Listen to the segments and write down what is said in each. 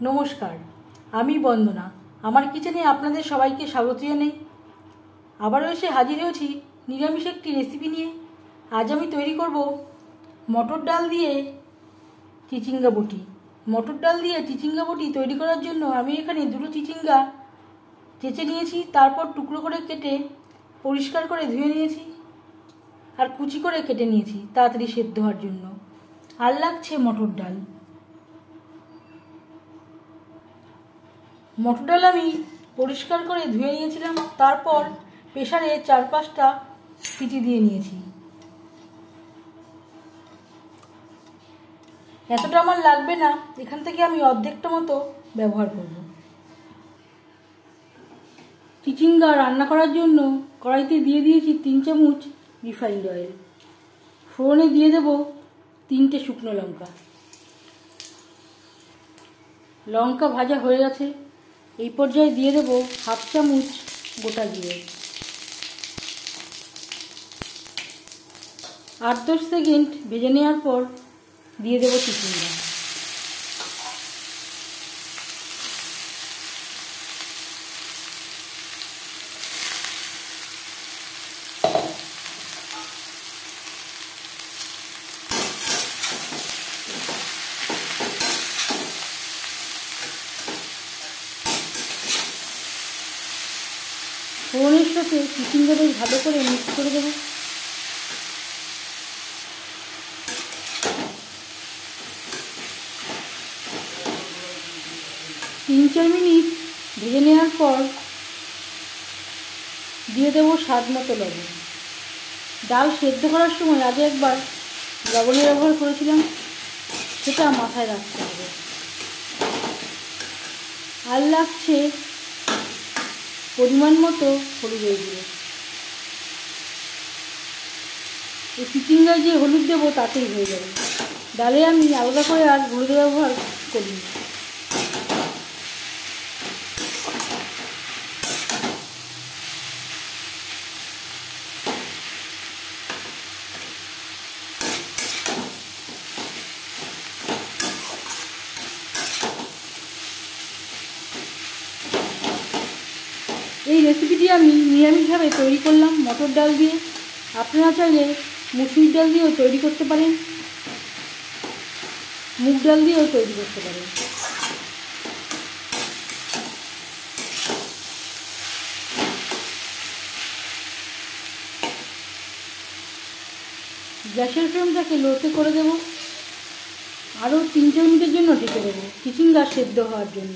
নমস্কার, আমি বন্দনা। আমার কিচেনে আপনাদের সবাইকে স্বাগত জানাই। আবারও এসে হাজির হয়েছি নিরামিষ একটি রেসিপি নিয়ে। আজ আমি তৈরি করব মটর ডাল দিয়ে চিচিঙ্গা বটি। মটর ডাল দিয়ে চিচিঙ্গা বটি তৈরি করার জন্য আমি এখানে দুটো চিচিঙ্গা চেঁচে নিয়েছি, তারপর টুকরো করে কেটে পরিষ্কার করে ধুয়ে নিয়েছি আর কুচি করে কেটে নিয়েছি তাড়াতাড়ি সেদ্ধ হওয়ার জন্য। আর লাগছে মটর ডাল। মটর ডাল আমি পরিষ্কার করে ধুয়ে নিয়েছিলাম, তারপর প্রেসারে 4-5টা সিটি দিয়ে নিয়েছি। এতটা আমার লাগবে না, এখান থেকে আমি অর্ধেকটা মতো ব্যবহার করব। চিচিঙ্গা রান্না করার জন্য কড়াইতে দিয়ে দিয়েছি 3 চামচ রিফাইন্ড অয়েল। ফোড়নে দিয়ে দেব 3টে শুকনো লঙ্কা। লঙ্কা ভাজা হয়ে গেছে, এই পর্যায়ে দিয়ে দেব 1/2 চামচ গোটা জিরে। 8-10 সেকেন্ড ভেজে নেওয়ার পর দিয়ে দেব চিচিঙ্গা। ফোড়নের সাথে চিচিঙ্গা বেশ ভালো করে মিক্স করে দেব। তিন 4 মিনিট ভেজে নেওয়ার পর দিয়ে দেবো স্বাদ মতো লবণ। ডাল সেদ্ধ করার সময় আগে একবার লবণের ব্যবহার করেছিলাম, সেটা মাথায় রাখতে হবে। আর লাগছে পরিমাণ মতো হলুদের গুঁড়ো। এই চিচিঙ্গায় যে হলুদ দেবো তাতেই হয়ে যাবে, ডালে আমি আলাদা করে আর হলুদের ব্যবহার করিনি। এই রেসিপিটি আমি নিরামিষভাবে তৈরি করলাম মটর ডাল দিয়ে। আপনারা চাইলে মুসুরির ডাল দিয়েও তৈরি করতে পারেন, মুগ ডাল দিয়েও তৈরি করতে পারেন। গ্যাসের ফ্লেমটাকে লোতে করে দেব। আরও 3-4 মিনিটের জন্য ঢেকে দেবো চিচিঙ্গা সেদ্ধ হওয়ার জন্য,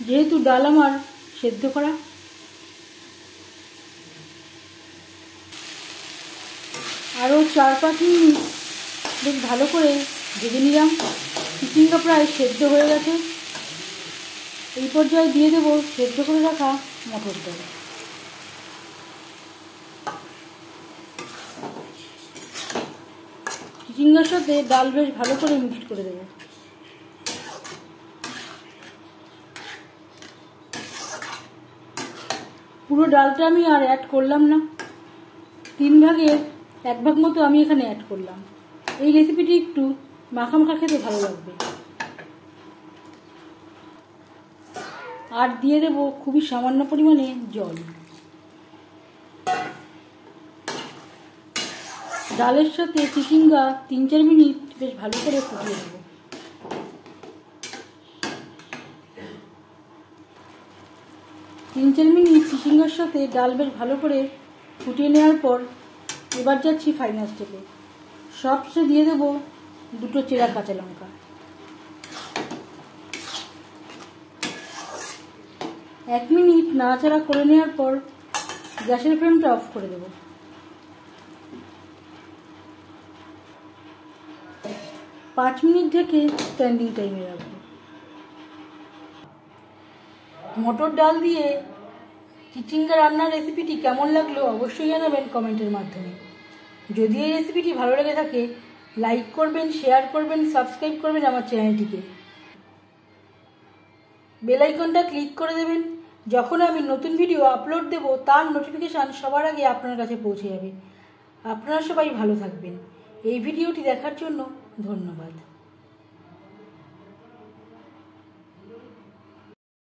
যেহেতু ডাল আমার সেদ্ধ করা। আরও 4-5 মিনিট বেশ ভালো করে ভেজে নিলাম। চিচিঙ্গা প্রায় সেদ্ধ হয়ে গেছে, এই পর্যায়ে দিয়ে দেবো সেদ্ধ করে রাখা মটর ডাল। চিচিঙ্গার সাথে ডাল বেশ ভালো করে মিক্সড করে দেবো। পুরো ডালটা আমি আর অ্যাড করলাম না, 3 ভাগের 1 ভাগ মতো আমি এখানে অ্যাড করলাম। এই রেসিপিটি একটু মাখা মাখা খেতে ভালো লাগবে। আর দিয়ে দেবো খুবই সামান্য পরিমাণে জল। ডালের সাথে চিচিঙ্গা 3-4 মিনিট বেশ ভালো করে ফুটিয়ে দেবো। তিন 4 মিনিট চিচিঙ্গার সাথে ডাল বেশ ভালো করে ফুটিয়ে নেওয়ার পর এবার যাচ্ছি ফাইনাল স্টেপে। সবশেষে দিয়ে দেবো 2টো চেরা কাঁচা লঙ্কা। 1 মিনিট নাড়াচাড়া করে নেওয়ার পর গ্যাসের ফ্লেমটা অফ করে দেবো। 5 মিনিট ঢেকে স্ট্যান্ডিং টাইমে রাখবো। মটর ডাল দিয়ে চিচিঙ্গা রান্নার রেসিপিটি কেমন লাগলো অবশ্যই জানাবেন কমেন্টের মাধ্যমে। যদি এই রেসিপিটি ভালো লেগে থাকে লাইক করবেন, শেয়ার করবেন, সাবস্ক্রাইব করবেন আমার চ্যানেলটিকে। বেল আইকনটা ক্লিক করে দেবেন, যখন আমি নতুন ভিডিও আপলোড দেব তার নোটিফিকেশান সবার আগে আপনার কাছে পৌঁছে যাবে। আপনারা সবাই ভালো থাকবেন। এই ভিডিওটি দেখার জন্য ধন্যবাদ।